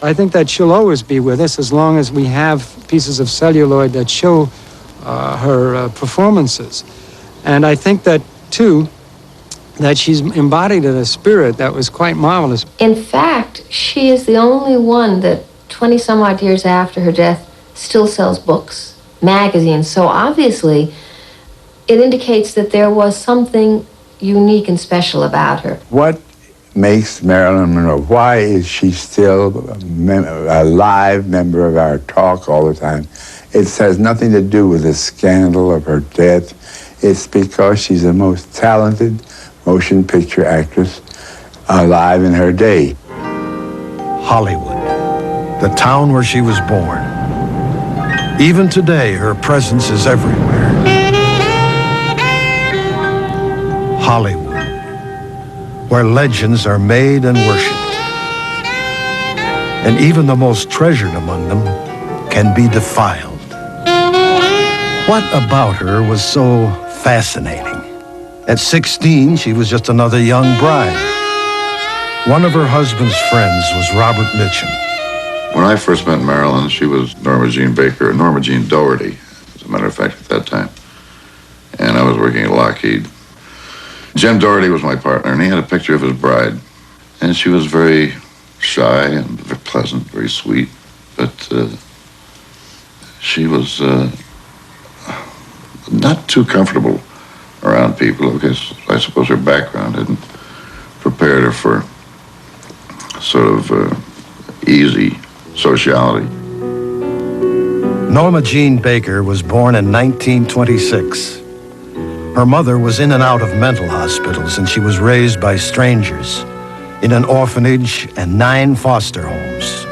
I think that she'll always be with us as long as we have pieces of celluloid that show her performances. And I think that, too, that she's embodied a spirit that was quite marvelous. In fact, she is the only one that 20 some odd years after her death still sells books, magazines. So obviously, it indicates that there was something unique and special about her. What makes Marilyn Monroe? Why is she still a live member of our talk all the time? It has nothing to do with the scandal of her death. It's because she's the most talented motion picture actress alive in her day. Hollywood, the town where she was born. Even today, her presence is everywhere. Hollywood, where legends are made and worshipped. And even the most treasured among them can be defiled. What about her was so fascinating? At 16, she was just another young bride. One of her husband's friends was Robert Mitchum. When I first met Marilyn, she was Norma Jean Baker, Norma Jean Doherty, as a matter of fact, at that time. And I was working at Lockheed. Jim Doherty was my partner, and he had a picture of his bride. And she was very shy and very pleasant, very sweet. But she was not too comfortable around people, because I suppose her background hadn't prepared her for sort of easy sociality. Norma Jean Baker was born in 1926. Her mother was in and out of mental hospitals, and she was raised by strangers in an orphanage and 9 foster homes.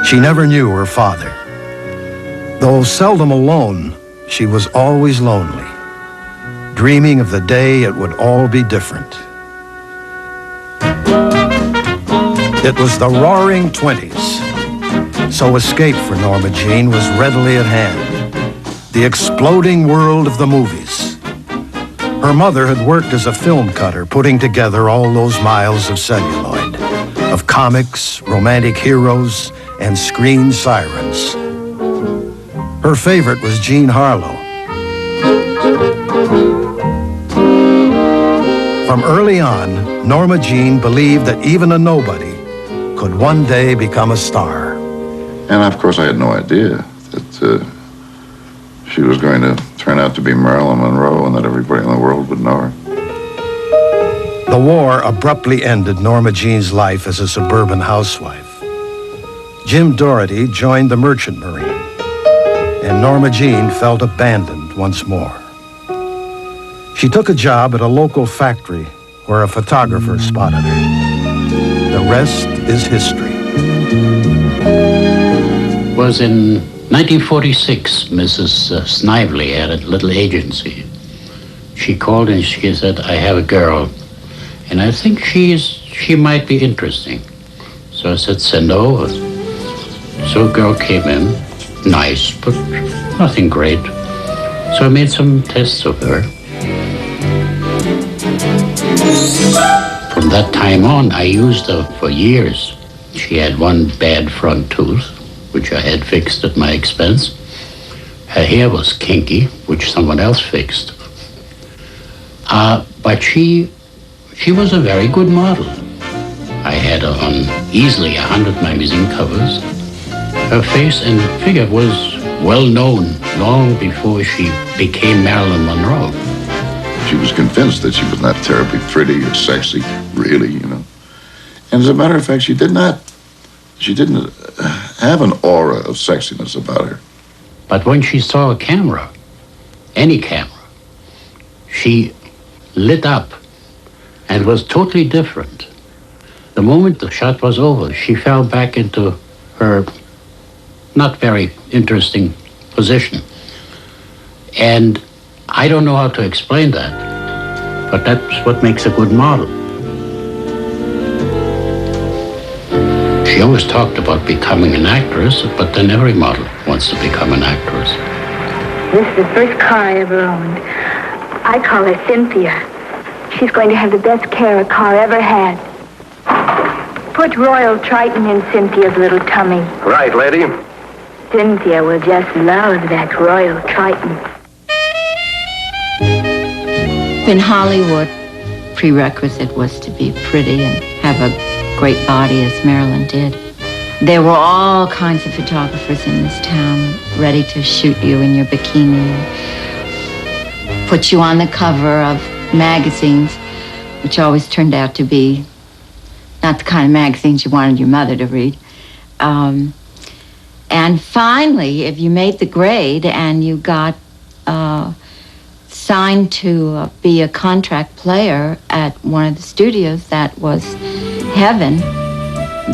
She never knew her father. Though seldom alone, she was always lonely, dreaming of the day it would all be different. It was the roaring 20s, so escape for Norma Jean was readily at hand. The exploding world of the movies. Her mother had worked as a film cutter, putting together all those miles of celluloid, of comics, romantic heroes, and screen sirens. Her favorite was Jean Harlow. From early on, Norma Jean believed that even a nobody could one day become a star. And of course, I had no idea that she was going to turn out to be Marilyn Monroe and that everybody in the world would know her. The war abruptly ended Norma Jean's life as a suburban housewife. Jim Doherty joined the Merchant Marine, and Norma Jean felt abandoned once more. She took a job at a local factory where a photographer spotted her. The rest is history. It was in 1946, Mrs. Snively had a little agency. She called and she said, I have a girl, and I think she might be interesting. So I said, send her over. So a girl came in, nice, but nothing great. So I made some tests of her. From that time on, I used her for years. She had one bad front tooth, which I had fixed at my expense. Her hair was kinky, which someone else fixed. But she was a very good model. I had her on easily 100 magazine covers. Her face and figure was well known long before she became Marilyn Monroe. She was convinced that she was not terribly pretty or sexy, really, you know. And as a matter of fact, she didn't have an aura of sexiness about her. But when she saw a camera, any camera, she lit up and was totally different. The moment the shot was over, she fell back into her not very interesting position. And I don't know how to explain that, but that's what makes a good model. She always talked about becoming an actress, but then every model wants to become an actress. This is the first car I ever owned. I call her Cynthia. She's going to have the best care a car ever had. Put Royal Triton in Cynthia's little tummy. Right, lady. Cynthia will just love that Royal Triton. In Hollywood, prerequisite was to be pretty and have a great body, as Marilyn did. There were all kinds of photographers in this town ready to shoot you in your bikini and put you on the cover of magazines, which always turned out to be not the kind of magazines you wanted your mother to read. And finally, if you made the grade and you got signed to be a contract player at one of the studios, that was heaven.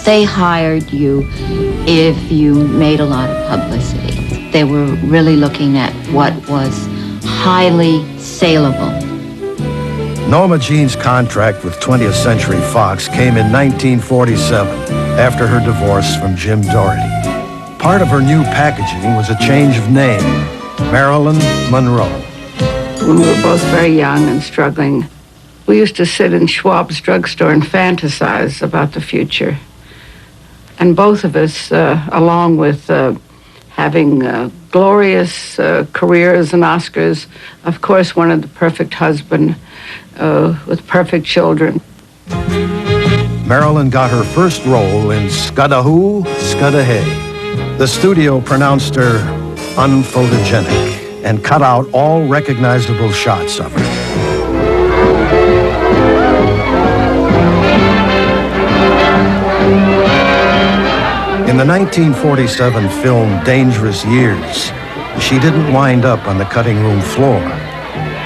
They hired you if you made a lot of publicity. They were really looking at what was highly saleable. Norma Jean's contract with 20th Century Fox came in 1947 after her divorce from Jim Doherty. Part of her new packaging was a change of name, Marilyn Monroe. When we were both very young and struggling, we used to sit in Schwab's drugstore and fantasize about the future. And both of us, along with having glorious careers and Oscars, of course, wanted the perfect husband with perfect children. Marilyn got her first role in Scudda-Hoo, Scudda-Hay. The studio pronounced her unphotogenic and cut out all recognizable shots of her. In the 1947 film Dangerous Years, she didn't wind up on the cutting room floor,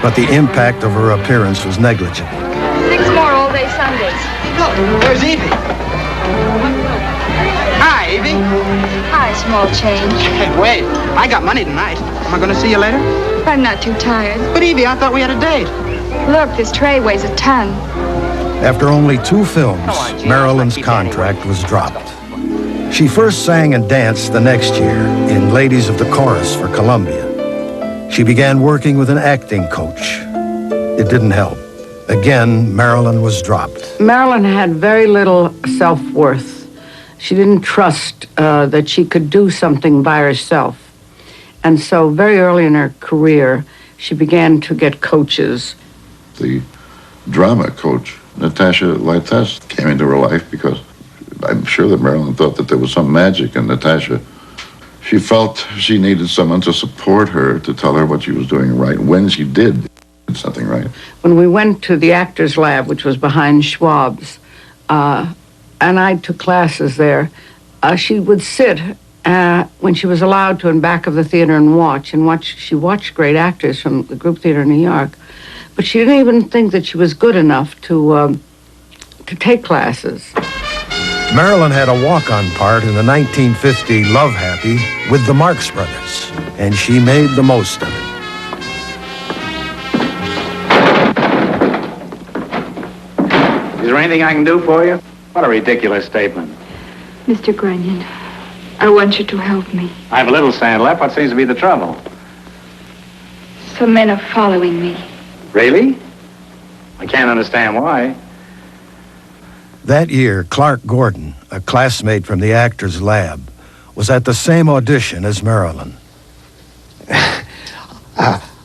but the impact of her appearance was negligible. 6 more all-day Sundays. Look, there's Evie. Hi, Evie. Hi, small change. Hey, wait. I got money tonight. Am I going to see you later? I'm not too tired. But Evie, I thought we had a date. Look, this tray weighs a ton. After only 2 films, Marilyn's contract was dropped. She first sang and danced the next year in Ladies of the Chorus for Columbia. She began working with an acting coach. It didn't help. Again, Marilyn was dropped. Marilyn had very little self-worth. She didn't trust that she could do something by herself. And so very early in her career, she began to get coaches. The drama coach, Natasha Lytess, came into her life because I'm sure that Marilyn thought that there was some magic in Natasha. She felt she needed someone to support her, to tell her what she was doing right when she did something right. When we went to the Actors Lab, which was behind Schwab's, and I took classes there, she would sit when she was allowed to in back of the theater and watch. She watched great actors from the Group Theater in New York, but she didn't even think that she was good enough to take classes. Marilyn had a walk-on part in the 1950 Love Happy with the Marx Brothers, and she made the most of it. Is there anything I can do for you? What a ridiculous statement. Mr. Grunion, I want you to help me. I have a little sand left. What seems to be the trouble? Some men are following me. Really? I can't understand why. That year, Clark Gordon, a classmate from the Actors Lab, was at the same audition as Marilyn.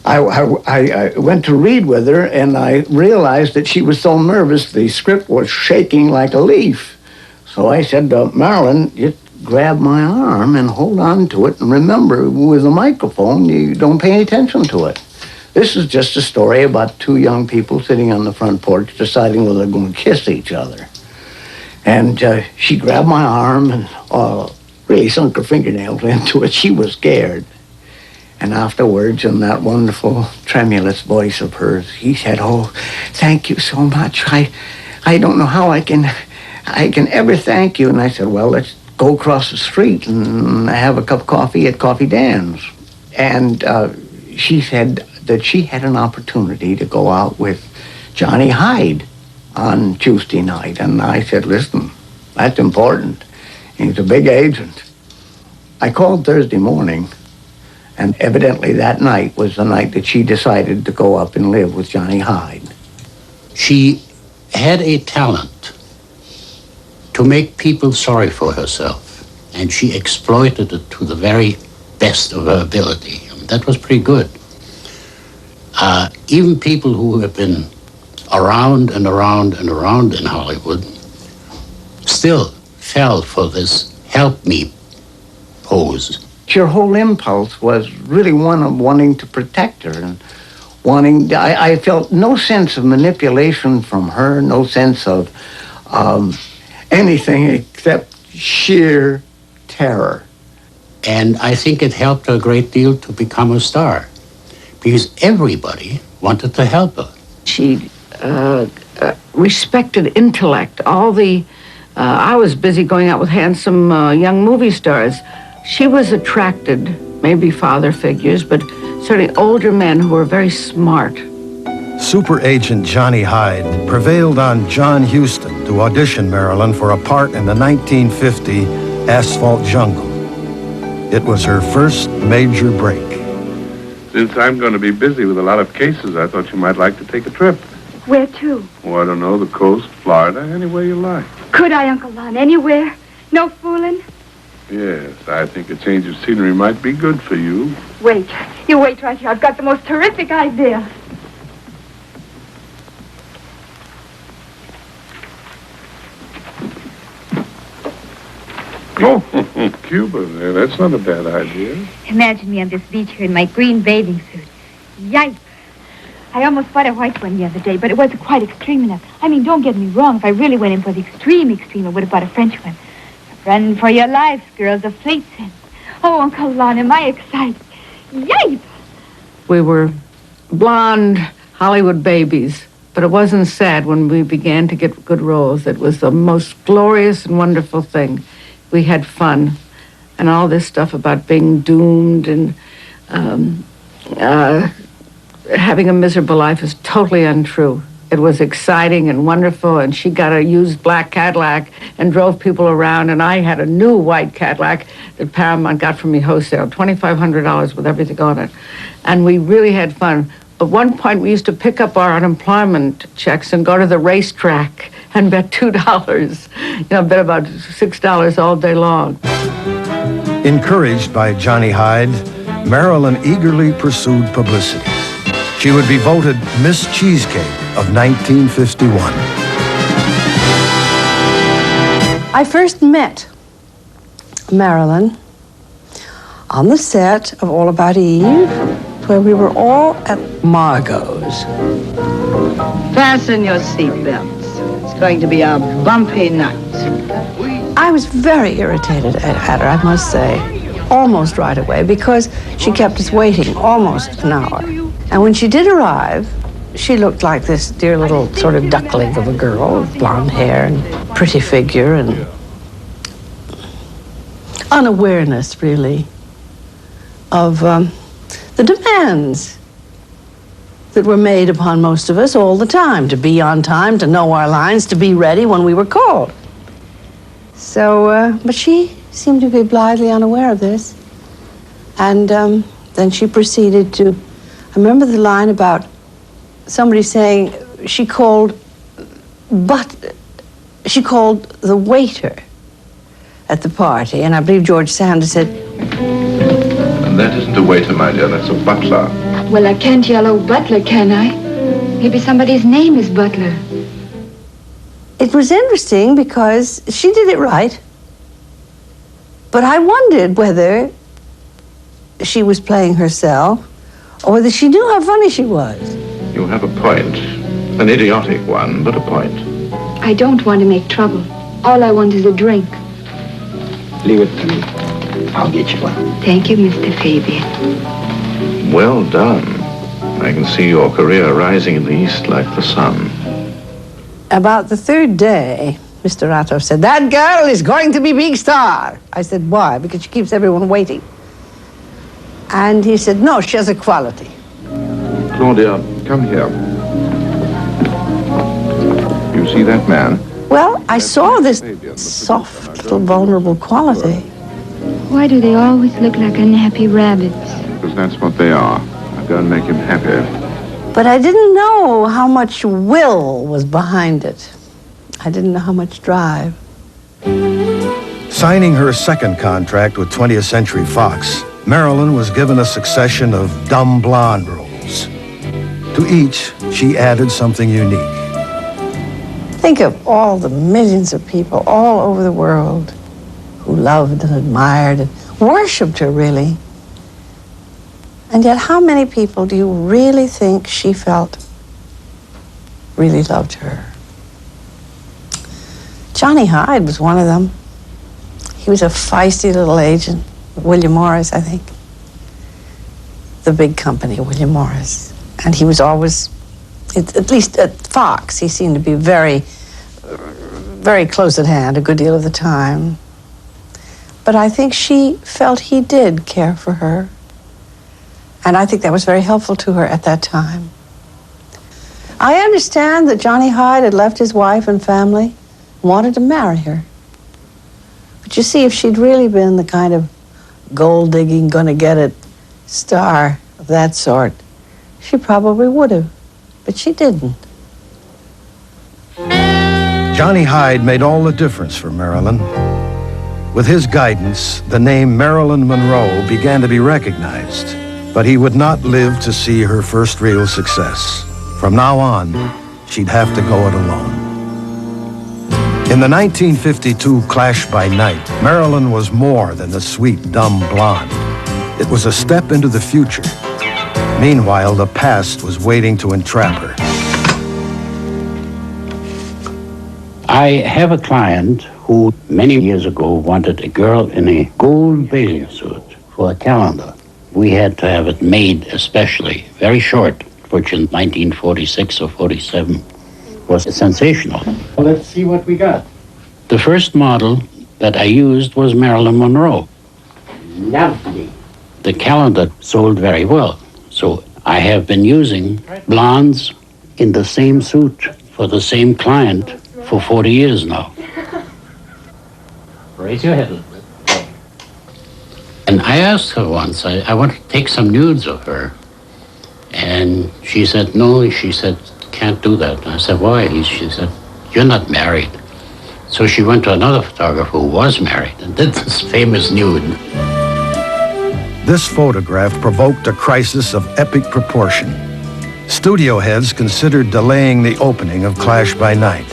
I went to read with her, and I realized that she was so nervous the script was shaking like a leaf. So I said, Marilyn, just grab my arm and hold on to it, and remember, with a microphone, you don't pay any attention to it. This is just a story about 2 young people sitting on the front porch deciding whether they're going to kiss each other. And she grabbed my arm and really sunk her fingernails into it. She was scared. And afterwards, in that wonderful, tremulous voice of hers, he said, "Oh, thank you so much. I don't know how I can ever thank you." And I said, "Well, let's go across the street and have a cup of coffee at Coffee Dan's." And she said that she had an opportunity to go out with Johnny Hyde on Tuesday night. And I said, "Listen, that's important. He's a big agent." I called Thursday morning. And evidently that night was the night that she decided to go up and live with Johnny Hyde. She had a talent to make people sorry for herself. And she exploited it to the very best of her ability. And that was pretty good. Even people who have been around and around and around in Hollywood still fell for this help me pose. Your whole impulse was really one of wanting to protect her and wanting, I felt no sense of manipulation from her, no sense of anything except sheer terror. And I think it helped her a great deal to become a star because everybody wanted to help her. She respected intellect. I was busy going out with handsome young movie stars. She was attracted, maybe father figures, but certainly older men who were very smart. Super agent Johnny Hyde prevailed on John Huston to audition Marilyn for a part in the 1950 Asphalt Jungle. It was her first major break. Since I'm going to be busy with a lot of cases, I thought you might like to take a trip. Where to? Oh, I don't know, the coast, Florida, anywhere you like. Could I, Uncle Lon? Anywhere? No fooling? Yes, I think a change of scenery might be good for you. Wait. You wait right here. I've got the most terrific idea. Oh, Cuba, that's not a bad idea. Imagine me on this beach here in my green bathing suit. Yikes. I almost bought a white one the other day, but it wasn't quite extreme enough. I mean, don't get me wrong. If I really went in for the extreme, I would have bought a French one. Run for your lives, girls, a fleet sense. Oh, Uncle Lon, am I excited? Yipe! We were blonde Hollywood babies, but it wasn't sad when we began to get good roles. It was the most glorious and wonderful thing. We had fun, and all this stuff about being doomed and having a miserable life is totally untrue. It was exciting and wonderful, and she got a used black Cadillac and drove people around, and I had a new white Cadillac that Paramount got from me wholesale, $2,500 with everything on it. And we really had fun. At one point, we used to pick up our unemployment checks and go to the racetrack and bet $2. Bet about $6 all day long. Encouraged by Johnny Hyde, Marilyn eagerly pursued publicity. She would be voted Miss Cheesecake of 1951. I first met Marilyn on the set of All About Eve, where we were all at Margot's. Fasten your seatbelts. It's going to be a bumpy night. I was very irritated at her, I must say, almost right away, because she kept us waiting almost an hour. And when she did arrive, she looked like this dear little sort of duckling of a girl, with blonde hair and pretty figure and unawareness, really, of the demands that were made upon most of us all the time, to be on time, to know our lines, to be ready when we were called. So, but she seemed to be blithely unaware of this. And then she proceeded to, I remember the line about somebody saying she called the waiter at the party, and I believe George Sanders said, And that isn't a waiter, my dear, that's a butler. Well, I can't yell, "Oh, Butler," can I? Maybe somebody's name is Butler. It was interesting because she did it right, but I wondered whether she was playing herself or whether she knew how funny she was. You have a point. An idiotic one, but a point. I don't want to make trouble. All I want is a drink. Leave it to me. I'll get you one. Thank you, Mr. Fabian. Well done. I can see your career rising in the east like the sun. About the third day, Mr. Ratto said, "That girl is going to be big star." I said, "Why?" "Because she keeps everyone waiting." And he said, "No, she has a quality." Claudia, come here. You see that man? Well, I saw this soft, little vulnerable quality. Why do they always look like unhappy rabbits? Because that's what they are. I've got to make him happy. But I didn't know how much will was behind it. I didn't know how much drive. Signing her second contract with 20th Century Fox, Marilyn was given a succession of dumb blonde roles. To each, she added something unique. Think of all the millions of people all over the world who loved and admired and worshipped her, really. And yet, how many people do you really think she felt really loved her? Johnny Hyde was one of them. He was a feisty little agent, William Morris, I think. The big company, William Morris. And he was always, at least at Fox, he seemed to be very, very close at hand a good deal of the time. But I think she felt he did care for her. And I think that was very helpful to her at that time. I understand that Johnny Hyde had left his wife and family, wanted to marry her. But you see, if she'd really been the kind of gold-digging, gonna-get-it star of that sort, she probably would have. But she didn't. Johnny Hyde made all the difference for Marilyn. With his guidance, the name Marilyn Monroe began to be recognized, but he would not live to see her first real success. From now on, she'd have to go it alone. In the 1952 Clash by Night, Marilyn was more than the sweet, dumb blonde. It was a step into the future. Meanwhile, the past was waiting to entrap her. I have a client who many years ago wanted a girl in a gold bathing suit for a calendar. We had to have it made especially, very short, which in 1946 or 47 was sensational. Well, let's see what we got. The first model that I used was Marilyn Monroe. Lovely. The calendar sold very well, so I have been using blondes in the same suit for the same client for 40 years now. Raise your head a little bit. And I asked her once, I want to take some nudes of her. And she said, no, she said, can't do that. And I said, why? She said, you're not married. So she went to another photographer who was married and did this famous nude. This photograph provoked a crisis of epic proportion. Studio heads considered delaying the opening of Clash by Night.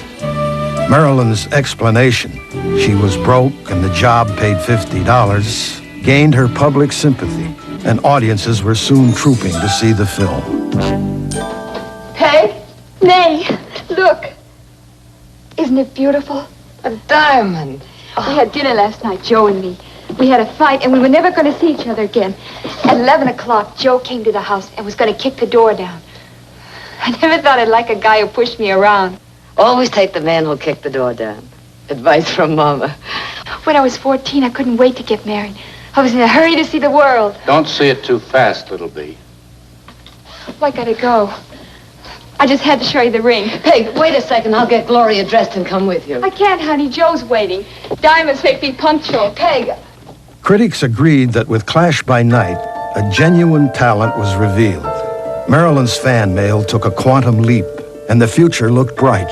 Marilyn's explanation, she was broke and the job paid $50, gained her public sympathy, and audiences were soon trooping to see the film. Peg? Nay, look. Isn't it beautiful? A diamond. We had dinner last night, Joe and me. We had a fight, and we were never going to see each other again. At 11 o'clock, Joe came to the house and was going to kick the door down. I never thought I'd like a guy who pushed me around. Always take the man who'll kick the door down. Advice from Mama. When I was 14, I couldn't wait to get married. I was in a hurry to see the world. Don't see it too fast, little bee. Well, I gotta go. I just had to show you the ring. Peg, wait a second. I'll get Gloria dressed and come with you. I can't, honey. Joe's waiting. Diamonds make me punctual. Peg. Critics agreed that with Clash by Night, a genuine talent was revealed. Marilyn's fan mail took a quantum leap, and the future looked bright.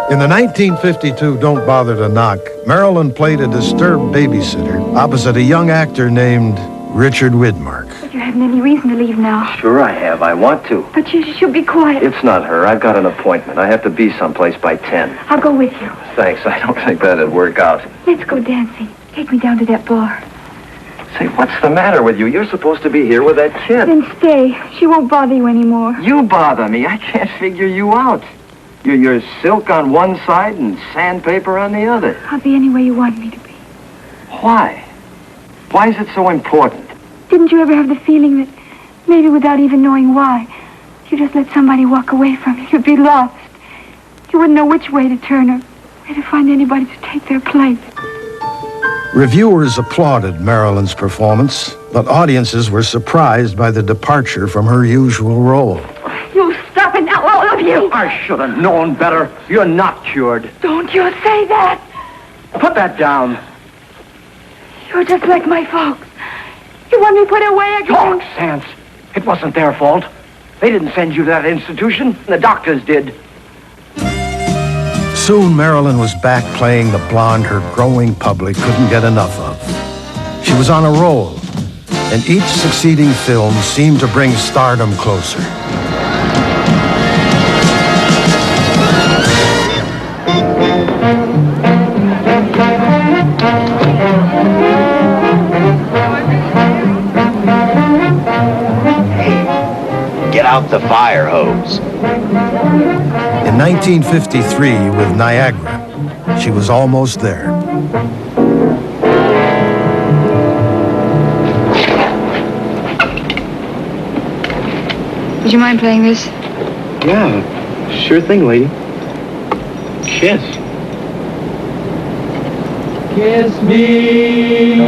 In the 1952 Don't Bother to Knock, Marilyn played a disturbed babysitter opposite a young actor named Richard Widmark. You haven't any reason to leave now. Sure I have. I want to. But you should be quiet. It's not her. I've got an appointment. I have to be someplace by 10. I'll go with you. Thanks. I don't think that'd work out. Let's go dancing. Take me down to that bar. Say, what's the matter with you? You're supposed to be here with that kid. Then stay. She won't bother you anymore. You bother me. I can't figure you out. You're silk on one side and sandpaper on the other. I'll be any way you want me to be. Why? Why is it so important? Didn't you ever have the feeling that maybe without even knowing why, if you just let somebody walk away from you, you'd be lost? You wouldn't know which way to turn or where to find anybody to take their place. Reviewers applauded Marilyn's performance, but audiences were surprised by the departure from her usual role. You stop it now, all of you! I should have known better. You're not cured. Don't you say that! Put that down. You're just like my folks. You want me put away again? Nonsense. It wasn't their fault. They didn't send you to that institution. The doctors did. Soon, Marilyn was back playing the blonde her growing public couldn't get enough of. She was on a roll, and each succeeding film seemed to bring stardom closer. Get out the fire hose. In 1953, with Niagara, she was almost there. Would you mind playing this? Yeah, sure thing, lady. Kiss. Kiss me.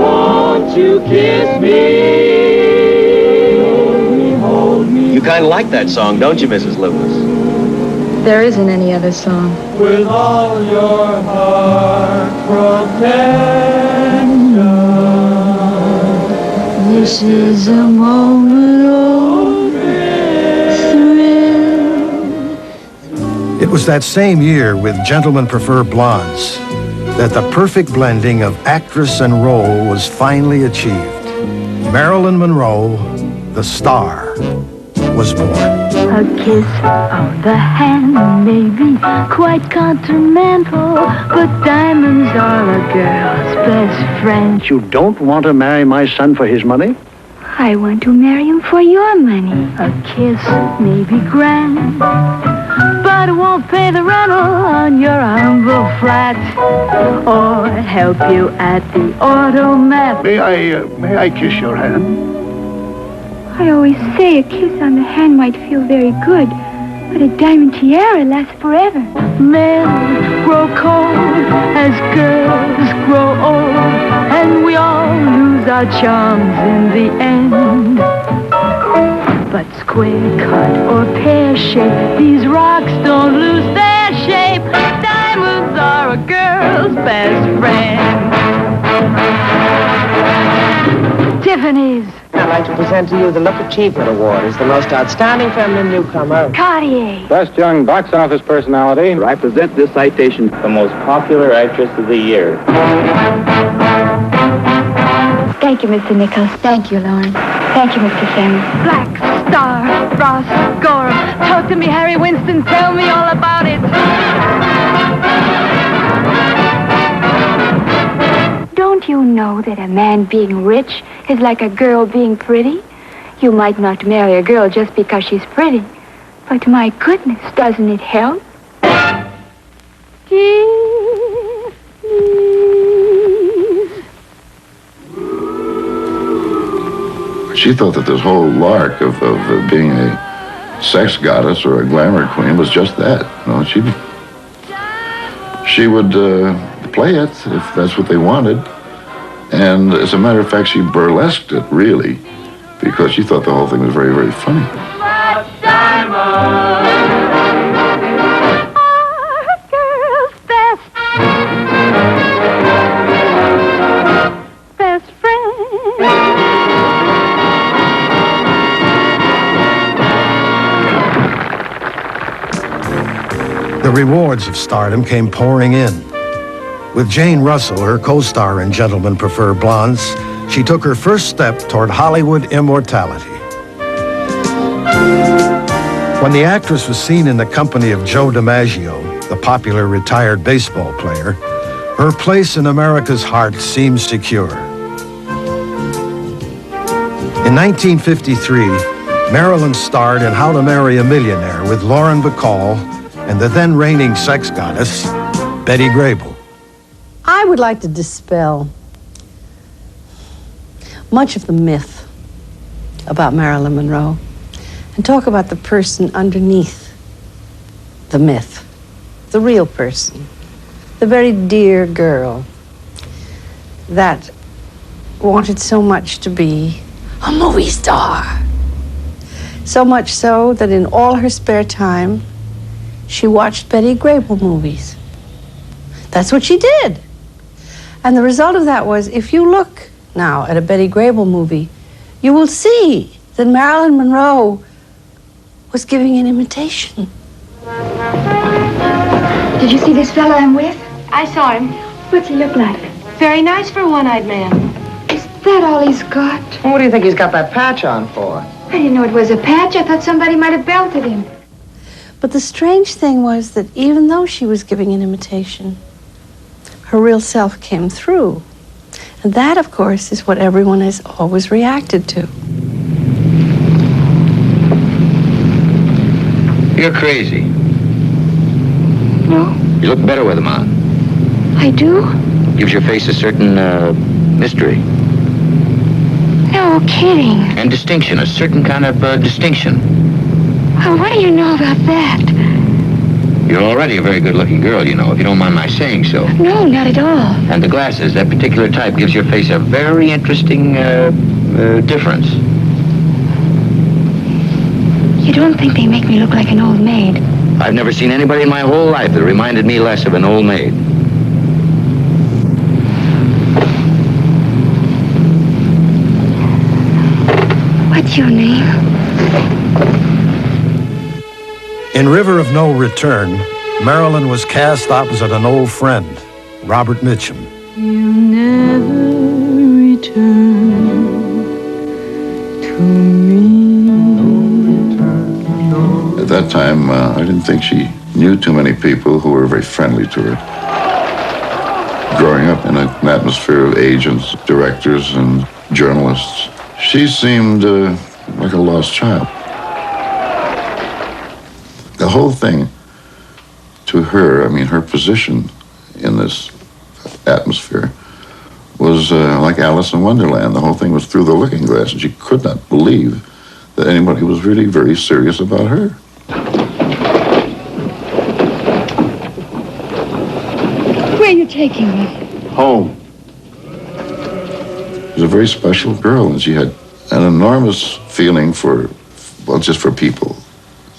Won't you kiss me? Hold me. You kind of like that song, don't you, Mrs. Lewis? There isn't any other song. With all your heart protection. This is a moment of thrill. It was that same year with Gentlemen Prefer Blondes that the perfect blending of actress and role was finally achieved. Marilyn Monroe, the star, was born. A kiss of the hand may be quite continental, but diamonds are a girl's best friend. You don't want to marry my son for his money? I want to marry him for your money. A kiss may be grand, but it won't pay the rental on your humble flat or help you at the automat. May I kiss your hand? I always say a kiss on the hand might feel very good, but a diamond tiara lasts forever. Men grow cold as girls grow old, and we all lose our charms in the end. But square cut or pear shape, these rocks don't lose their shape. Diamonds are a girl's best friend. Tiffany's. I'd like to present to you the Look Achievement Award as the most outstanding feminine newcomer. Cartier. Best young box office personality. I present this citation. The most popular actress of the year. Thank you, Mr. Nichols. Thank you, Lauren. Thank you, Mr. Simmons. Black Star, Ross Gorham. Talk to me, Harry Winston. Tell me all about it. Don't you know that a man being rich is like a girl being pretty? You might not marry a girl just because she's pretty, but my goodness, doesn't it help? Kiss me. She thought that this whole lark of being a sex goddess or a glamour queen was just that. You know, she would play it if that's what they wanted. And as a matter of fact, she burlesqued it, really, because she thought the whole thing was very, very funny. Best friend. The rewards of stardom came pouring in. With Jane Russell, her co-star in Gentlemen Prefer Blondes, she took her first step toward Hollywood immortality. When the actress was seen in the company of Joe DiMaggio, the popular retired baseball player, her place in America's heart seemed secure. In 1953, Marilyn starred in How to Marry a Millionaire with Lauren Bacall and the then reigning sex goddess, Betty Grable. I would like to dispel much of the myth about Marilyn Monroe and talk about the person underneath the myth, the real person, the very dear girl that wanted so much to be a movie star. So much so that in all her spare time, she watched Betty Grable movies. That's what she did. And the result of that was, if you look now at a Betty Grable movie, you will see that Marilyn Monroe was giving an imitation. Did you see this fellow I'm with? I saw him. What's he look like? Very nice for a one-eyed man. Is that all he's got? Well, what do you think he's got that patch on for? I didn't know it was a patch. I thought somebody might have belted him. But the strange thing was that even though she was giving an imitation, her real self came through. And that, of course, is what everyone has always reacted to. You're crazy. No? You look better with them on. I do? Gives your face a certain, mystery. No kidding. And distinction, a certain kind of, distinction. Well, what do you know about that? You're already a very good-looking girl, you know, if you don't mind my saying so. No, not at all. And the glasses, that particular type, gives your face a very interesting, difference. You don't think they make me look like an old maid? I've never seen anybody in my whole life that reminded me less of an old maid. What's your name? In River of No Return, Marilyn was cast opposite an old friend, Robert Mitchum. You never return to me. At that time, I didn't think she knew too many people who were very friendly to her. Growing up in an atmosphere of agents, directors, and journalists, she seemed like a lost child. The whole thing, to her, I mean, her position in this atmosphere was like Alice in Wonderland. The whole thing was through the looking glass, and she could not believe that anybody was really very serious about her. Where are you taking me? Home. She was a very special girl, and she had an enormous feeling for, well, just for people.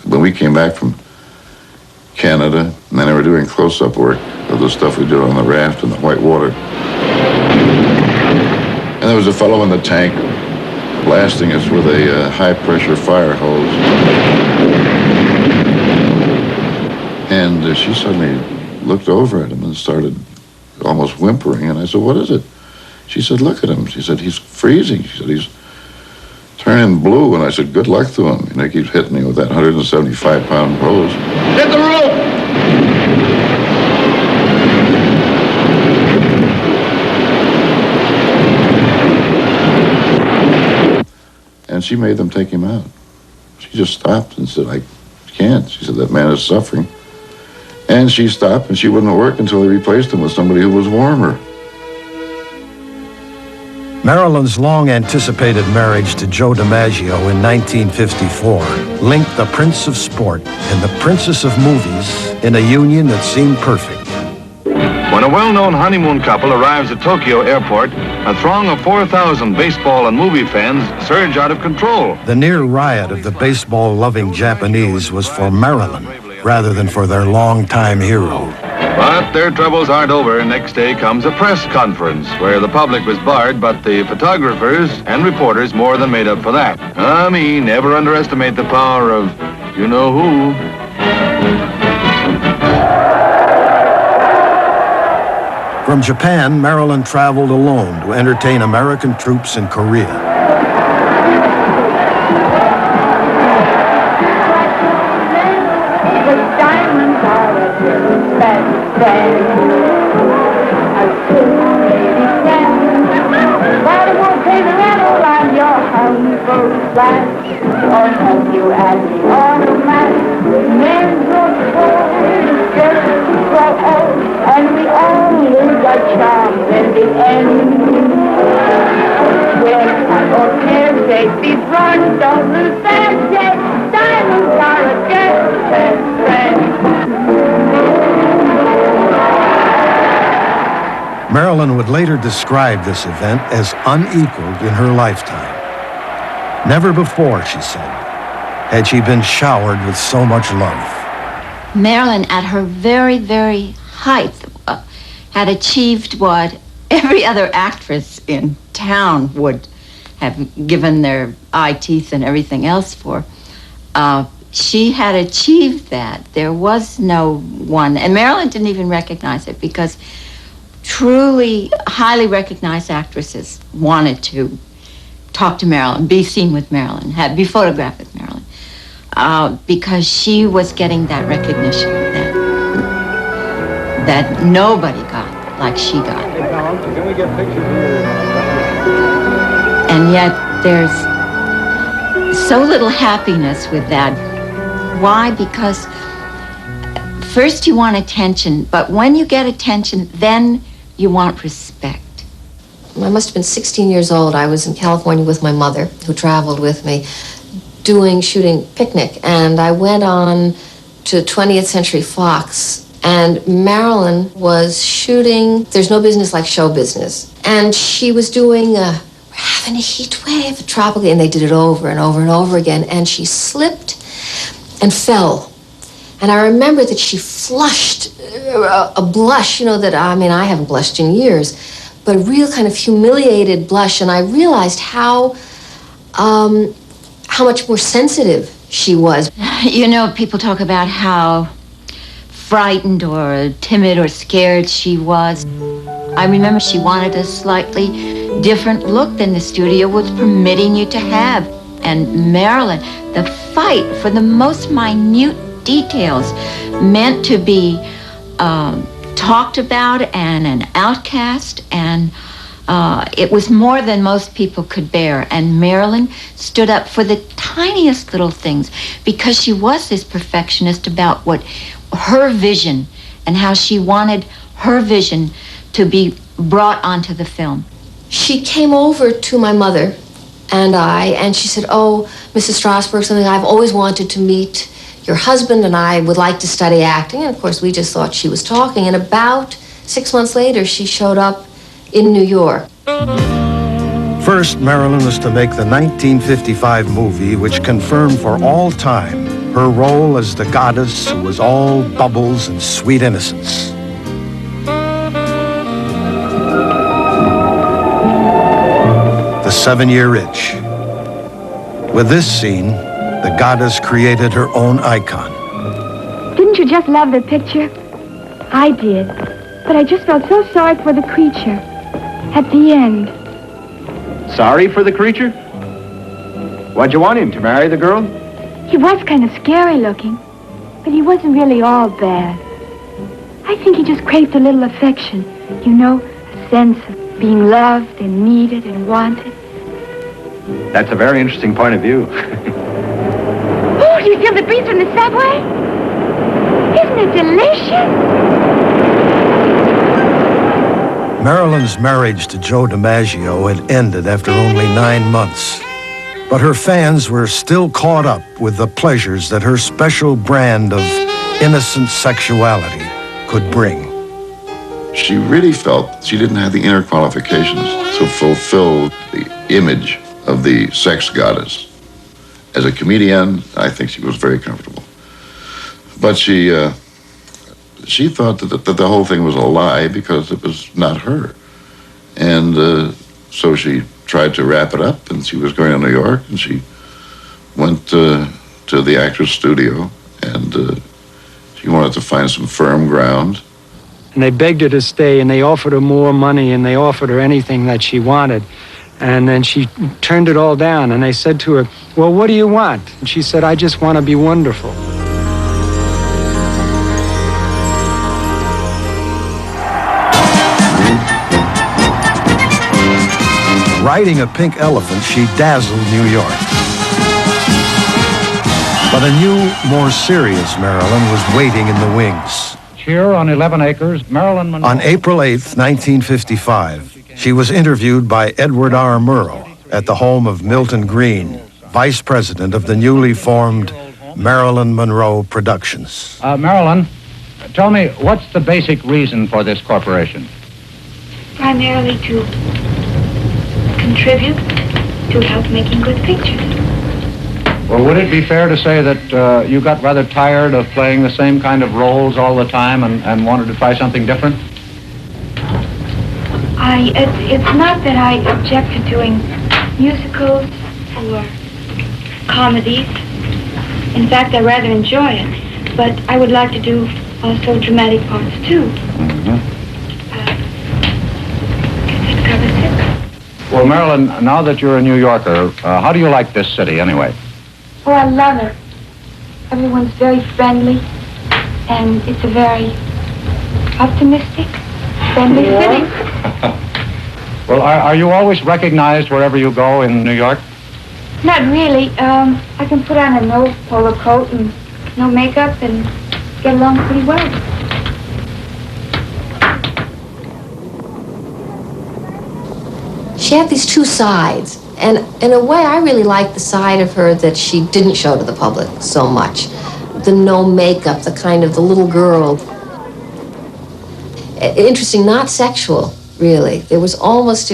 When we came back from Canada, and then they were doing close-up work of the stuff we did on the raft in the white water. And there was a fellow in the tank blasting us with a high-pressure fire hose. And she suddenly looked over at him and started almost whimpering. And I said, "What is it?" She said, "Look at him." She said, "He's freezing." She said, "He's turning blue." And I said, "Good luck to him." And he keeps hitting me with that 175-pound hose. Get the rope! And she made them take him out. She just stopped and said, "I can't." She said, "That man is suffering." And she stopped, and she wouldn't work until they replaced him with somebody who was warmer. Marilyn's long-anticipated marriage to Joe DiMaggio in 1954 linked the Prince of Sport and the Princess of Movies in a union that seemed perfect. When a well-known honeymoon couple arrives at Tokyo Airport, a throng of 4,000 baseball and movie fans surge out of control. The near riot of the baseball-loving Japanese was for Marilyn rather than for their longtime hero. But their troubles aren't over. Next day comes a press conference where the public was barred, but the photographers and reporters more than made up for that. I mean, never underestimate the power of you-know-who. From Japan, Marilyn traveled alone to entertain American troops in Korea. And we all lose our charms in the end. When on every be bronze, don't lose that day. Diamonds are a good best friend. Marilyn would later describe this event as unequaled in her lifetime. Never before, she said, had she been showered with so much love. Marilyn, at her very, very height, had achieved what every other actress in town would have given their eye teeth and everything else for. she had achieved that. There was no one, and Marilyn didn't even recognize it because truly highly recognized actresses wanted to talk to Marilyn, be seen with Marilyn, be photographed with Marilyn, because she was getting that recognition that nobody got like she got. Can we get pictures here? And yet there's so little happiness with that. Why? Because first you want attention, but when you get attention, then you want respect. I must have been 16 years old. I was in California with my mother, who traveled with me, shooting Picnic. And I went on to 20th Century Fox, and Marilyn was shooting There's No Business Like Show Business. And she was doing We're Having a Heat Wave, a tropical, and they did it over and over and over again. And she slipped and fell. And I remember that she flushed a blush, that, I haven't blushed in years, but a real kind of humiliated blush. And I realized how much more sensitive she was. People talk about how frightened or timid or scared she was. I remember she wanted a slightly different look than the studio was permitting you to have. And Marilyn, the fight for the most minute details meant to be talked about and an outcast, and it was more than most people could bear. And Marilyn stood up for the tiniest little things because she was this perfectionist about what her vision and how she wanted her vision to be brought onto the film. She came over to my mother and she said, "Oh, Mrs. Strasberg, something I've always wanted to meet your husband, and I would like to study acting." And of course, we just thought she was talking. And about 6 months later, she showed up in New York. First, Marilyn was to make the 1955 movie which confirmed for all time her role as the goddess who was all bubbles and sweet innocence. The 7-Year Itch. With this scene, the goddess created her own icon. Didn't you just love the picture? I did. But I just felt so sorry for the creature at the end. Sorry for the creature? Why'd you want him to marry the girl? He was kind of scary looking, but he wasn't really all bad. I think he just craved a little affection, a sense of being loved and needed and wanted. That's a very interesting point of view. Oh, do you feel the breeze from the subway? Isn't it delicious? Marilyn's marriage to Joe DiMaggio had ended after only 9 months, but her fans were still caught up with the pleasures that her special brand of innocent sexuality could bring. She really felt she didn't have the inner qualifications to fulfill the image of the sex goddess. As a comedian, I think she was very comfortable. But she thought that the whole thing was a lie because it was not her. And so she tried to wrap it up, and she was going to New York, and she went to the actor's studio, and she wanted to find some firm ground. And they begged her to stay, and they offered her more money, and they offered her anything that she wanted. And then she turned it all down, and they said to her, "Well, what do you want?" And she said, "I just want to be wonderful." Riding a pink elephant, she dazzled New York. But a new, more serious Marilyn was waiting in the wings. Here on 11 acres, Marilyn Monroe. On April 8th, 1955, she was interviewed by Edward R. Murrow at the home of Milton Green, vice president of the newly formed Marilyn Monroe Productions. Marilyn, tell me, what's the basic reason for this corporation? Primarily to contribute to help making good pictures. Well, would it be fair to say that you got rather tired of playing the same kind of roles all the time and wanted to try something different? It's not that I object to doing musicals or comedies. In fact, I rather enjoy it. But I would like to do also dramatic parts, too. Well, Marilyn, now that you're a New Yorker, how do you like this city anyway? Oh, I love it. Everyone's very friendly, and it's a very optimistic, friendly city. Well, are you always recognized wherever you go in New York? Not really. I can put on a no polo coat and no makeup and get along pretty well. She had these two sides, and in a way I really liked the side of her that she didn't show to the public so much. The no makeup, the kind of the little girl. Interesting, not sexual, really. It was almost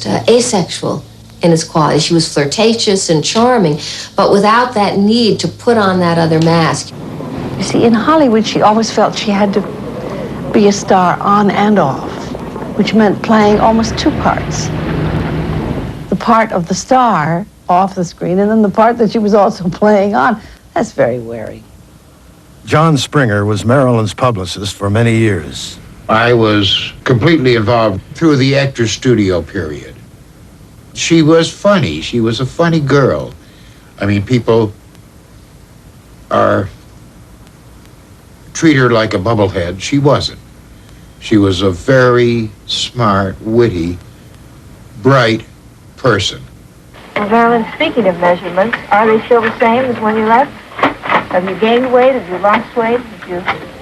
asexual in its quality. She was flirtatious and charming, but without that need to put on that other mask. You see, in Hollywood, she always felt she had to be a star on and off, which meant playing almost two parts. The part of the star off the screen, and then the part that she was also playing on. That's very wearing. John Springer was Marilyn's publicist for many years. I was completely involved through the actor's studio period. She was funny. She was a funny girl. I mean, people treat her like a bubblehead. She wasn't. She was a very smart, witty, bright person. Well, Marilyn, speaking of measurements, are they still the same as when you left? Have you gained weight? Have you lost weight?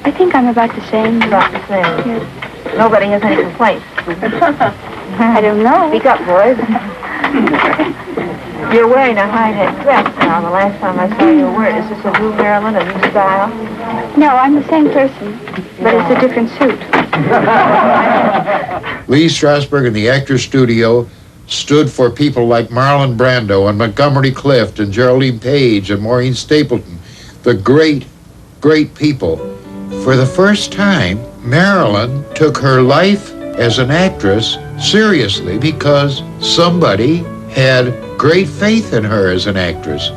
I think I'm about the same. About the same. Yes. Nobody has any complaints. I don't know. Speak up, boys. You're wearing a high-neck dress now. The last time I saw you wear it. Is this a new Marilyn, a new style? No, I'm the same person, but it's a different suit. Lee Strasberg and the actor's studio stood for people like Marlon Brando and Montgomery Clift and Geraldine Page and Maureen Stapleton, the great, great people. For the first time, Marilyn took her life as an actress seriously because somebody had great faith in her as an actress.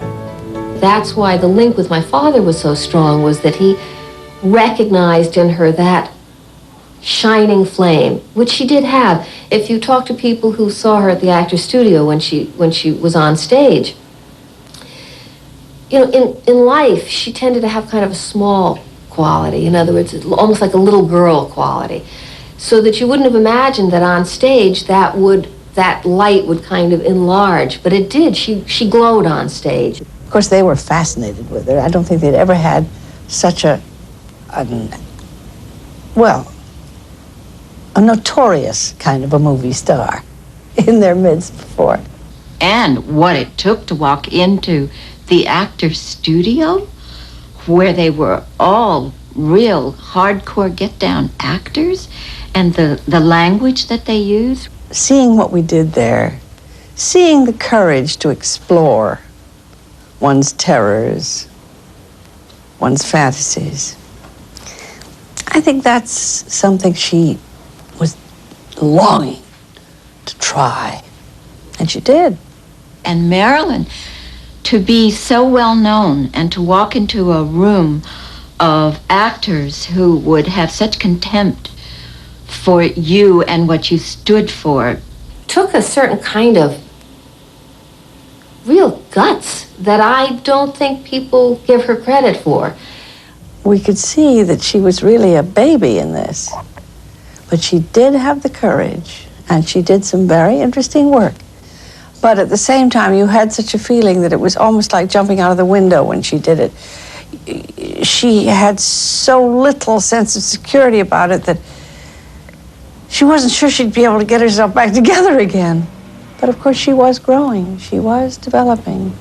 That's why the link with my father was so strong, was that he recognized in her that shining flame, which she did have. If you talk to people who saw her at the actor's studio when she was on stage, you know, in life, she tended to have kind of a small quality. In other words, almost like a little girl quality. So that you wouldn't have imagined that on stage that light would kind of enlarge. But it did. She glowed on stage. Of course, they were fascinated with her. I don't think they'd ever had such a notorious kind of a movie star in their midst before. And what it took to walk into the actor's studio, where they were all real hardcore get-down actors, and the language that they used. Seeing what we did there, seeing the courage to explore one's terrors, one's fantasies, I think that's something she was longing to try, and she did. And Marilyn, to be so well known and to walk into a room of actors who would have such contempt for you and what you stood for, took a certain kind of real guts that I don't think people give her credit for. We could see that she was really a baby in this, but she did have the courage, and she did some very interesting work. But at the same time, you had such a feeling that it was almost like jumping out of the window when she did it. She had so little sense of security about it that she wasn't sure she'd be able to get herself back together again. But of course, she was growing. She was developing.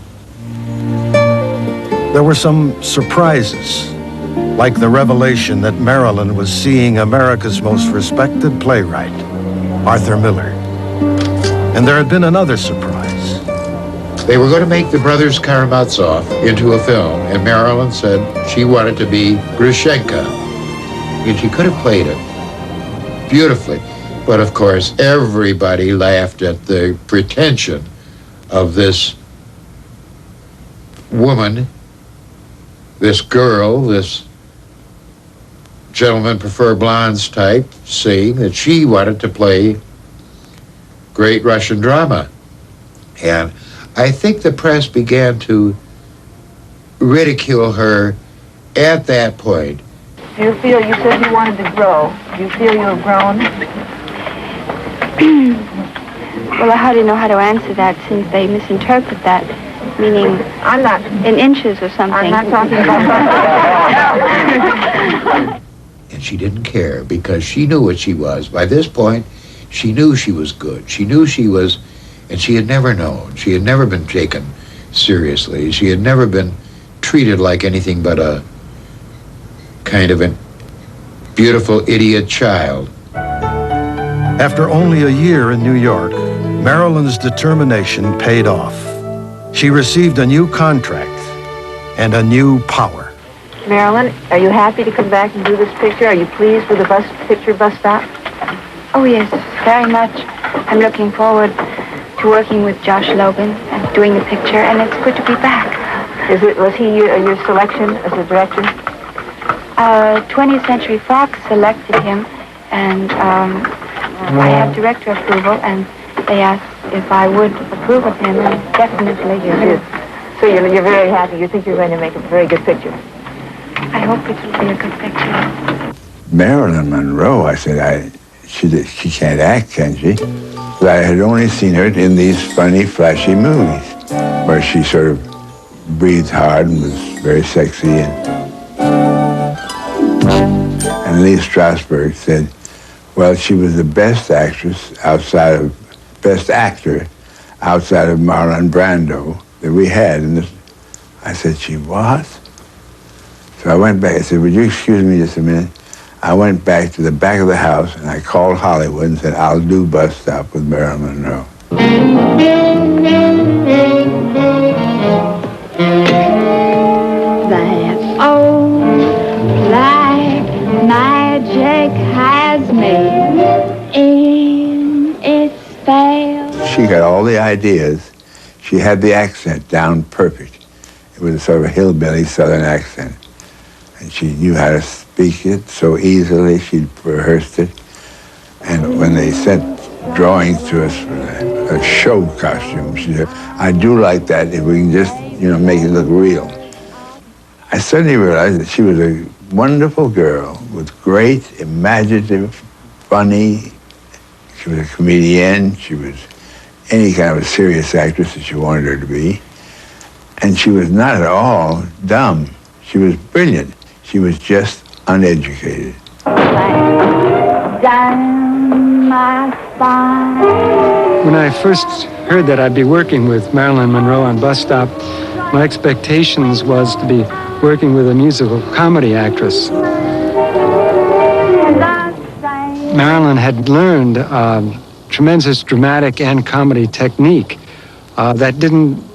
There were some surprises, like the revelation that Marilyn was seeing America's most respected playwright, Arthur Miller. And there had been another surprise. They were going to make the Brothers Karamazov into a film, and Marilyn said she wanted to be Grushenka. And she could have played it beautifully. But of course, everybody laughed at the pretension of this woman this girl, this gentlemen prefer blondes type, saying that she wanted to play great Russian drama. And I think the press began to ridicule her at that point. Do you feel, you said you wanted to grow. Do you feel you have grown? Well, I hardly know how to answer that since they misinterpret that, meaning I'm not in inches or something. I'm not talking about And she didn't care because she knew what she was. By this point, she knew she was good. She knew she was, and she had never known. She had never been taken seriously. She had never been treated like anything but a kind of a beautiful idiot child. After only a year in New York, Marilyn's determination paid off. She received a new contract and a new power. Marilyn, are you happy to come back and do this picture? Are you pleased with the bus stop? Oh, yes, very much. I'm looking forward to working with Josh Logan and doing the picture, and it's good to be back. Was he your selection as a director? 20th Century Fox selected him, and I have director approval, and they asked if I would approve of him, and definitely you did. So you're very happy. You think you're going to make a very good picture? I hope it will be a good picture. Marilyn Monroe, I said, she can't act, can she? But I had only seen her in these funny, flashy movies where she sort of breathed hard and was very sexy. And Lee Strasberg said, well, she was the best actor outside of Marlon Brando that we had. And I said, she was? So I went back. I said, would you excuse me just a minute? I went back to the back of the house and I called Hollywood and said, I'll do Bus Stop with Marilyn Monroe. That old black magic has me in its spell. She got all the ideas. She had the accent down perfect. It was a sort of a hillbilly southern accent. And she knew how to speak it so easily. She'd rehearsed it. And when they sent drawings to us for a show costume, she said, I do like that if we can just, make it look real. I suddenly realized that she was a wonderful girl with great, imaginative, funny. She was a comedian. She was any kind of a serious actress that you wanted her to be. And she was not at all dumb. She was brilliant. She was just uneducated. Down my spine. When I first heard that I'd be working with Marilyn Monroe on Bus Stop, my expectations was to be working with a musical comedy actress. Marilyn had learned tremendous dramatic and comedy technique that didn't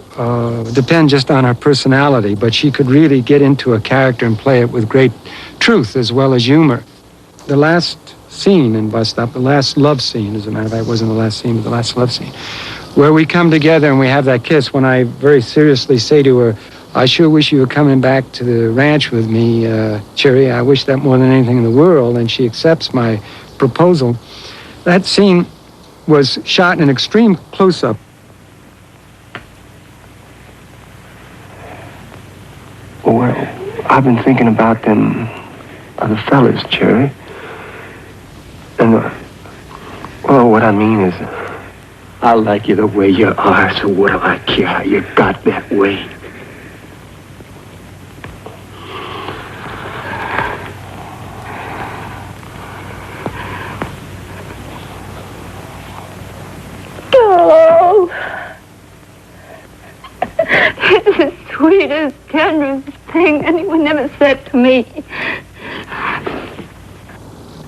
depend just on her personality, but she could really get into a character and play it with great truth as well as humor. The last scene in Bus Stop, the last love scene, as a matter of fact, it wasn't the last scene, but the last love scene, where we come together and we have that kiss, when I very seriously say to her, I sure wish you were coming back to the ranch with me, Cherry. I wish that more than anything in the world, and she accepts my proposal. That scene was shot in an extreme close-up. Well, I've been thinking about them other fellas, Cherry. And, well, what I mean is, I like you the way you are, so what do I care how you got that way? Oh, it's the sweetest, tenderest thing anyone ever said to me.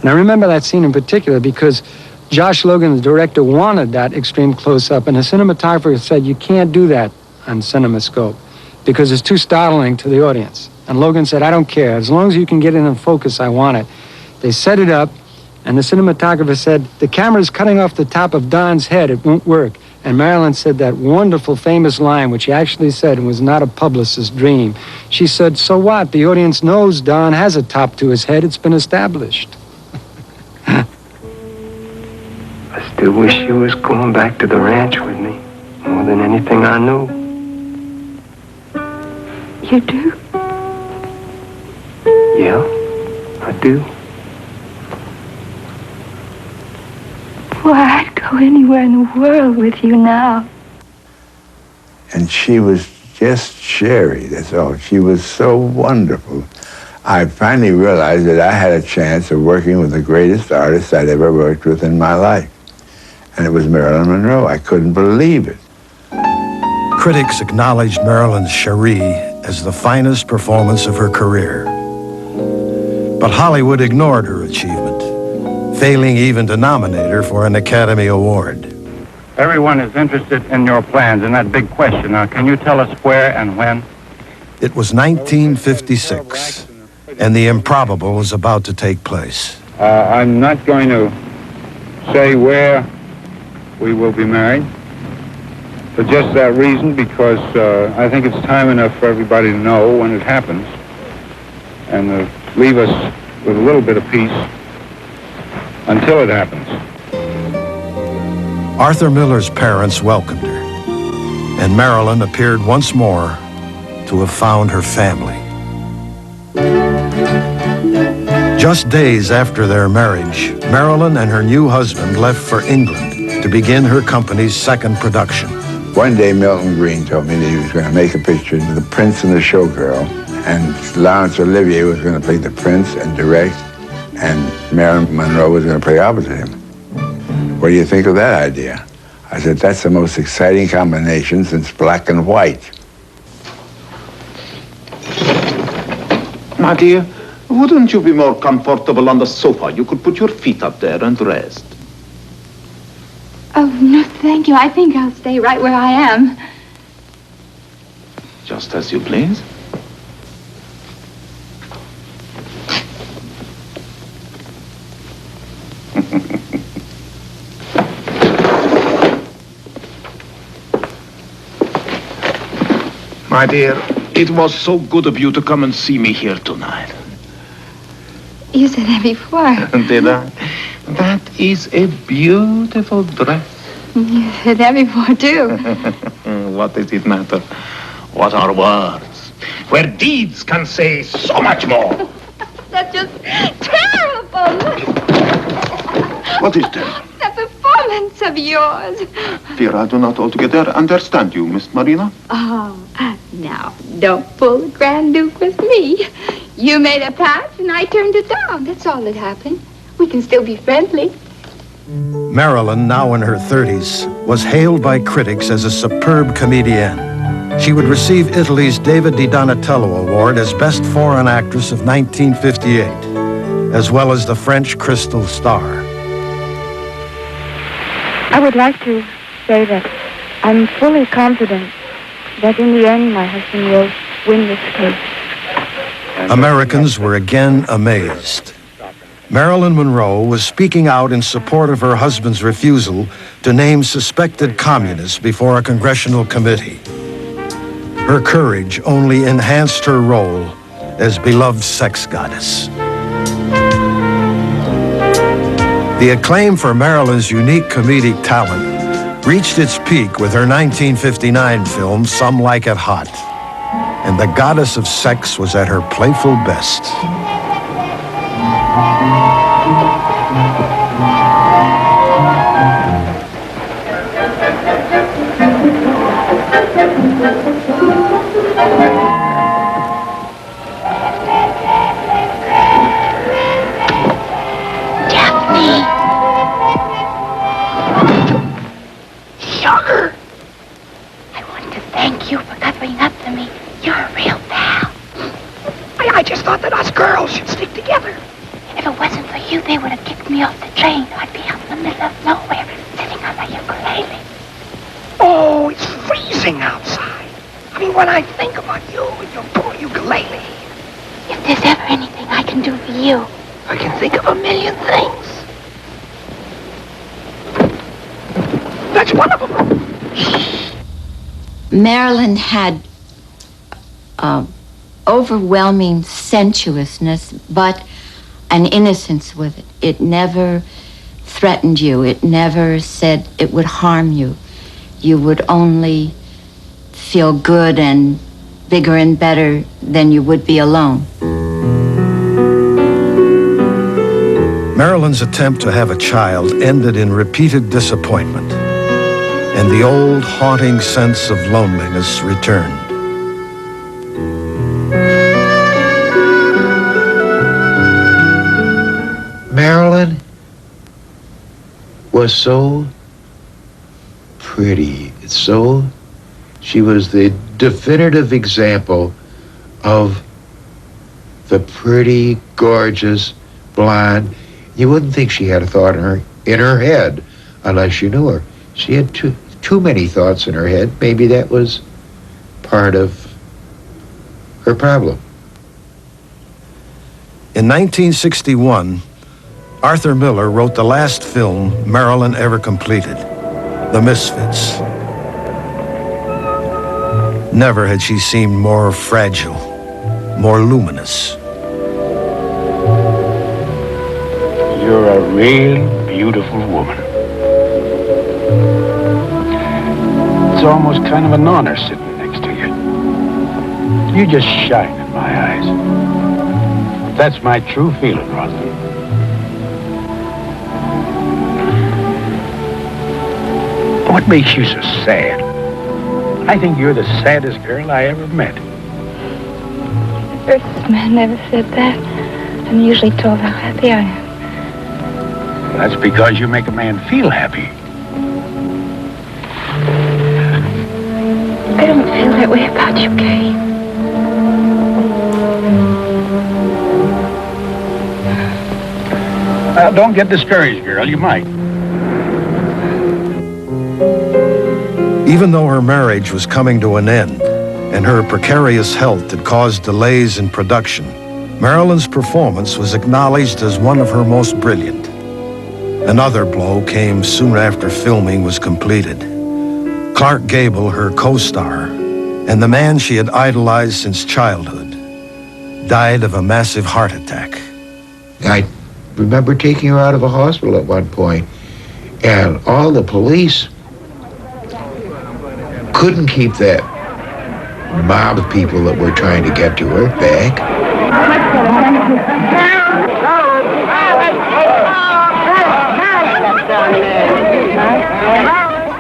And I remember that scene in particular because Josh Logan, the director, wanted that extreme close-up, and the cinematographer said, you can't do that on CinemaScope because it's too startling to the audience. And Logan said, I don't care. As long as you can get it in focus, I want it. They set it up, and the cinematographer said, the camera's cutting off the top of Don's head. It won't work. And Marilyn said that wonderful, famous line, which she actually said was not a publicist's dream. She said, "So what? The audience knows Don has a top to his head. It's been established." I still wish you was going back to the ranch with me more than anything I know. You do? Yeah, I do. Boy, I'd go anywhere in the world with you now. And she was just Sherry, that's all. She was so wonderful. I finally realized that I had a chance of working with the greatest artist I'd ever worked with in my life. And it was Marilyn Monroe. I couldn't believe it. Critics acknowledged Marilyn's Cherie as the finest performance of her career. But Hollywood ignored her achievement, failing even to nominate her for an Academy Award. Everyone is interested in your plans in that big question. Now, can you tell us where and when? It was 1956, and the improbable was about to take place. I'm not going to say where we will be married for just that reason, because I think it's time enough for everybody to know when it happens, and leave us with a little bit of peace until it happens. Arthur Miller's parents welcomed her, and Marilyn appeared once more to have found her family. Just days after their marriage, Marilyn and her new husband left for England to begin her company's second production. One day, Milton Green told me that he was going to make a picture of The Prince and the Showgirl, and Laurence Olivier was going to play the Prince and direct, and Marilyn Monroe was going to play opposite him. What do you think of that idea? I said, that's the most exciting combination since black and white. My dear, wouldn't you be more comfortable on the sofa? You could put your feet up there and rest. Oh, no, thank you. I think I'll stay right where I am. Just as you please. My dear, it was so good of you to come and see me here tonight. You said that before. Did I? That is a beautiful dress. You said that before, too. What does it matter? What are words? Where deeds can say so much more. That's just terrible. What is that? That performance of yours. Dear, I do not altogether understand you, Miss Marina. Oh, now, don't pull the Grand Duke with me. You made a pass and I turned it down. That's all that happened. We can still be friendly. Marilyn, now in her 30s, was hailed by critics as a superb comedienne. She would receive Italy's David Di Donatello Award as Best Foreign Actress of 1958, as well as the French Crystal Star. I would like to say that I'm fully confident that in the end my husband will win this case. Americans were again amazed. Marilyn Monroe was speaking out in support of her husband's refusal to name suspected communists before a congressional committee. Her courage only enhanced her role as beloved sex goddess. The acclaim for Marilyn's unique comedic talent reached its peak with her 1959 film, Some Like It Hot. And the goddess of sex was at her playful best. Sugar! I want to thank you for covering up for me. You're a real pal. I just thought that us girls should stick together. If it wasn't for you, they would have kicked me off the train. I'd be out in the middle of nowhere, sitting on my ukulele. Oh, it's freezing outside. I mean, when I think about you and your poor ukulele. If there's ever anything I can do for you, I can think of a million things. That's one of them. Marilyn had overwhelming sensuousness, but an innocence with it. It never threatened you. It never said it would harm you. You would only feel good and bigger and better than you would be alone. Marilyn's attempt to have a child ended in repeated disappointment, and the old haunting sense of loneliness returned. Marilyn was so pretty. She was the definitive example of the pretty, gorgeous, blonde. You wouldn't think she had a thought in her head unless you knew her. She had too many thoughts in her head. Maybe that was part of her problem. In 1961, Arthur Miller wrote the last film Marilyn ever completed, The Misfits. Never had she seemed more fragile, more luminous. You're a real beautiful woman. It's almost kind of an honor sitting next to you. You just shine in my eyes. That's my true feeling, Rosalind. What makes you so sad? I think you're the saddest girl I ever met. The first man never said that. I'm usually told how happy I am. That's because you make a man feel happy. I don't feel that way about you, Kay. Don't get discouraged, girl. You might. Even though her marriage was coming to an end and her precarious health had caused delays in production, Marilyn's performance was acknowledged as one of her most brilliant. Another blow came soon after filming was completed. Clark Gable, her co-star, and the man she had idolized since childhood, died of a massive heart attack. I remember taking her out of the hospital at one point, and all the police couldn't keep that mob of people that were trying to get to her back.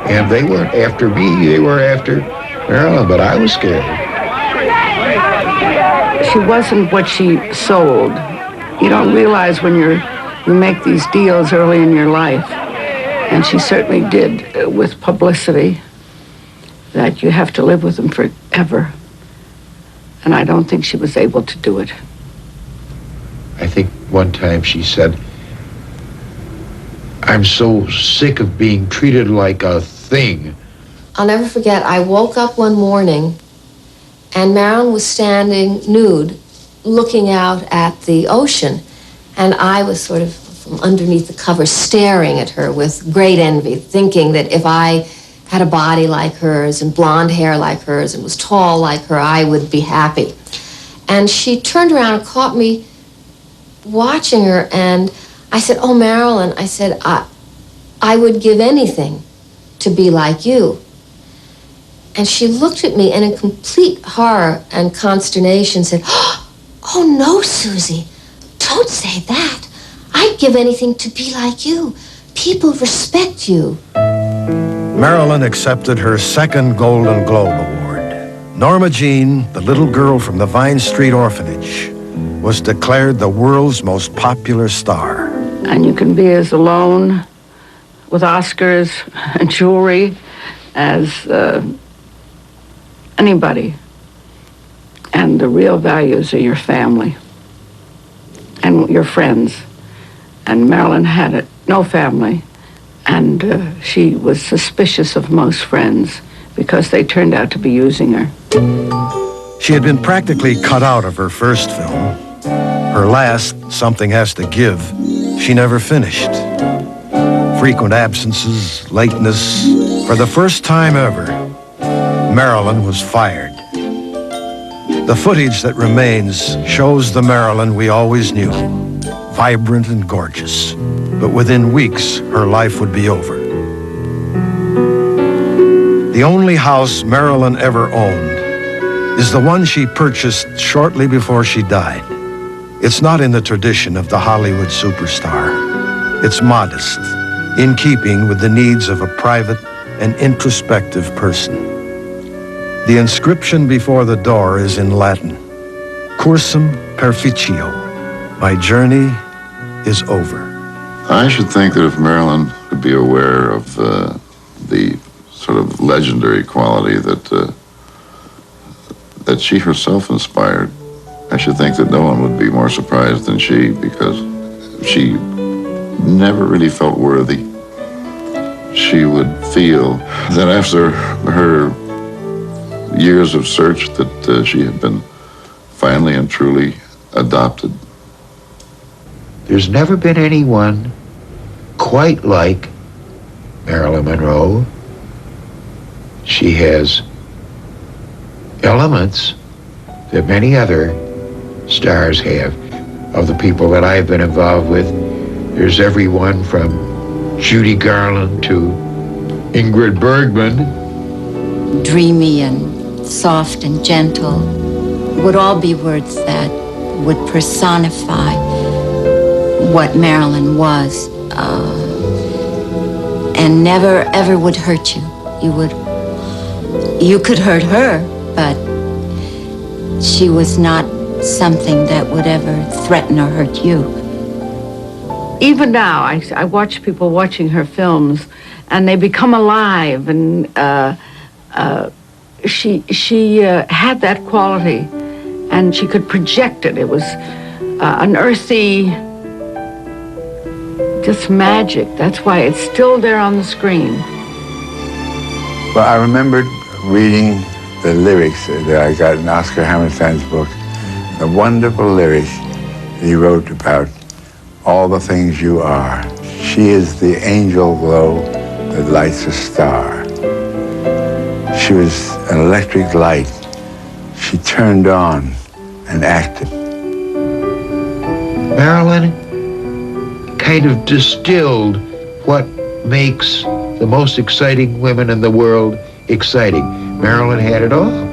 And they weren't after me, they were after Marilyn, but I was scared. She wasn't what she sold. You don't realize when you make these deals early in your life, and she certainly did with publicity, that you have to live with them forever. And I don't think she was able to do it. I think one time she said, "I'm so sick of being treated like a thing." I'll never forget, I woke up one morning and Marilyn was standing nude, looking out at the ocean. And I was sort of from underneath the cover staring at her with great envy, thinking that if I had a body like hers and blonde hair like hers and was tall like her, I would be happy. And she turned around and caught me watching her, and I said, "Oh, Marilyn," I said, I would give anything to be like you." And she looked at me and in complete horror and consternation said, "Oh, no, Susie, don't say that. I'd give anything to be like you. People respect you." Marilyn accepted her second Golden Globe Award. Norma Jean, the little girl from the Vine Street Orphanage, was declared the world's most popular star. And you can be as alone with Oscars and jewelry as anybody. And the real values are your family and your friends. And Marilyn had no family. And she was suspicious of most friends because they turned out to be using her. She had been practically cut out of her first film. Her last, Something Has to Give, she never finished. Frequent absences, lateness, For the first time ever, Marilyn was fired. The footage that remains shows the Marilyn we always knew, vibrant and gorgeous. But within weeks, her life would be over. The only house Marilyn ever owned is the one she purchased shortly before she died. It's not in the tradition of the Hollywood superstar. It's modest, in keeping with the needs of a private and introspective person. The inscription before the door is in Latin, Cursum perficio, my journey is over. I should think that if Marilyn could be aware of the sort of legendary quality that she herself inspired, I should think that no one would be more surprised than she, because she never really felt worthy. She would feel that after her years of search that she had been finally and truly adopted. There's never been anyone quite like Marilyn Monroe. She has elements that many other stars have. Of the people that I've been involved with, there's everyone from Judy Garland to Ingrid Bergman. Dreamy and soft and gentle would all be words that would personify what Marilyn was, and never ever would hurt you. You could hurt her, but she was not something that would ever threaten or hurt you. Even now, I watch people watching her films, and they become alive, and she had that quality, and she could project it. It was an earthy, just magic. That's why it's still there on the screen. Well, I remembered reading the lyrics that I got in Oscar Hammerstein's book, the wonderful lyrics he wrote about all the things you are. She is the angel glow that lights a star. She was an electric light. She turned on and acted. Marilyn kind of distilled what makes the most exciting women in the world exciting. Marilyn had it all.